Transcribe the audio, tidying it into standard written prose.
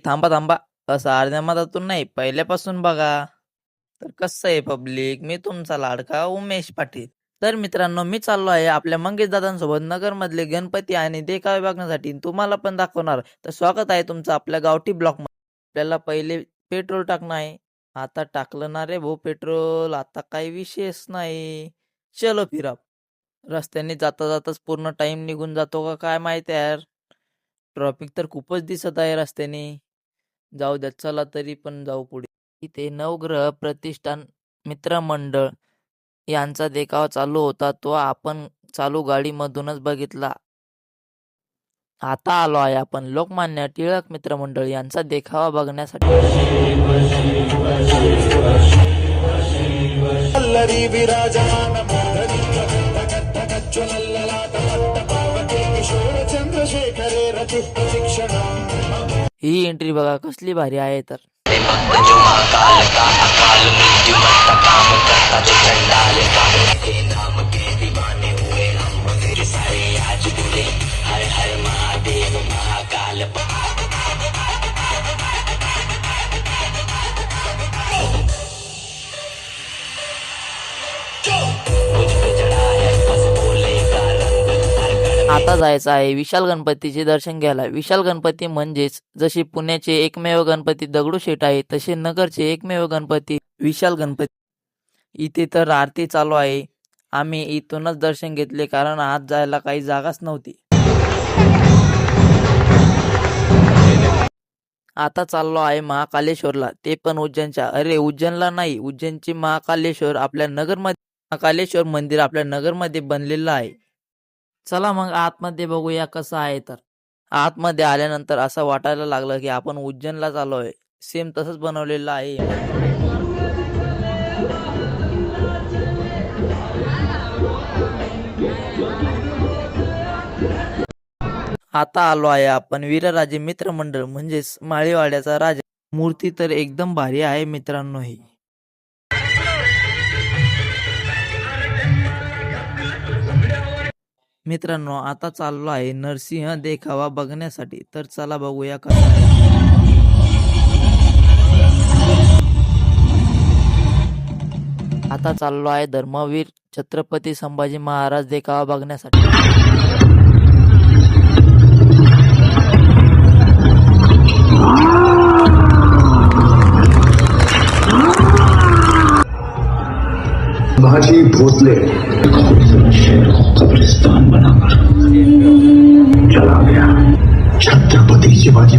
थांबा थांबा. असं अर्ध्या मधातून नाही, पहिल्यापासून बघा. तर कसं आहे पब्लिक, मी तुमचा लाडका उमेश पाटील. तर मित्रांनो, मी चाललो आहे आपल्या मंगेश दादांसोबत नगरमधले गणपती आणि देखावे बघण्यासाठी. तुम्हाला पण दाखवणार. तर स्वागत आहे तुमचं आपल्या गावठी ब्लॉकमध्ये. आपल्याला पहिले पेट्रोल टाकणं आहे. आता टाकलं ना रे भाऊ पेट्रोल, आता काही विशेष नाही. चलो फिर आप. रस्त्याने जाता जाताच पूर्ण टाइम निघून जातो का काय माहिती यार. ट्रॉफिक तर खूपच दिसत आहे रस्त्याने. जाऊ द्या, चला तरी पण जाऊ पुढे. इथे नवग्रह प्रतिष्ठान मित्रमंडळ यांचा देखावा चालू होता, तो आपण चालू गाडीमधूनच बघितला. आता आलो आहे आपण लोकमान्य टिळक मित्रमंडळ यांचा देखावा बघण्यासाठी. ही एंट्री बघा कसली भारी आहे तर. आता जायचं आहे विशाल गणपतीचे दर्शन घ्यायला. विशाल गणपती म्हणजेच जशी पुण्याचे एकमेव गणपती दगडूशेठ आहे, तसे नगरचे एकमेव गणपती विशाल गणपती. इथे तर आरती चालू आहे. आम्ही इथूनच दर्शन घेतले कारण आत जायला काही जागाच नव्हती. आता चाललो आहे महाकालेश्वरला, ते पण उज्जैनच्या. अरे उज्जैनला नाही, उज्जैनचे महाकालेश्वर आपल्या नगरमध्ये. महाकालेश्वर मंदिर आपल्या नगरमध्ये बनलेलं आहे. चला मग आतमध्ये बघूया कसं आहे तर. आतमध्ये आल्यानंतर असं वाटायला लागलं की आपण उज्जैनला चाललोय. सेम तसंच बनवलेलं आहे. आता आलो आहे आपण वीरराजे मित्रमंडळ म्हणजेच माळीवाड्याचा राजा. मूर्ती तर एकदम भारी आहे मित्रांनो ही. मित्रांनो आता चाललो आहे नरसिंह देखावा बघण्यासाठी. तर चला बघूया कसा आहे. आता चाललो आहे धर्मवीर छत्रपती संभाजी महाराज देखावा बघण्यासाठी. भाजी भोसले शहर को कब्रिस्तान बनाकर चला गया छत्रपति शिवाजी।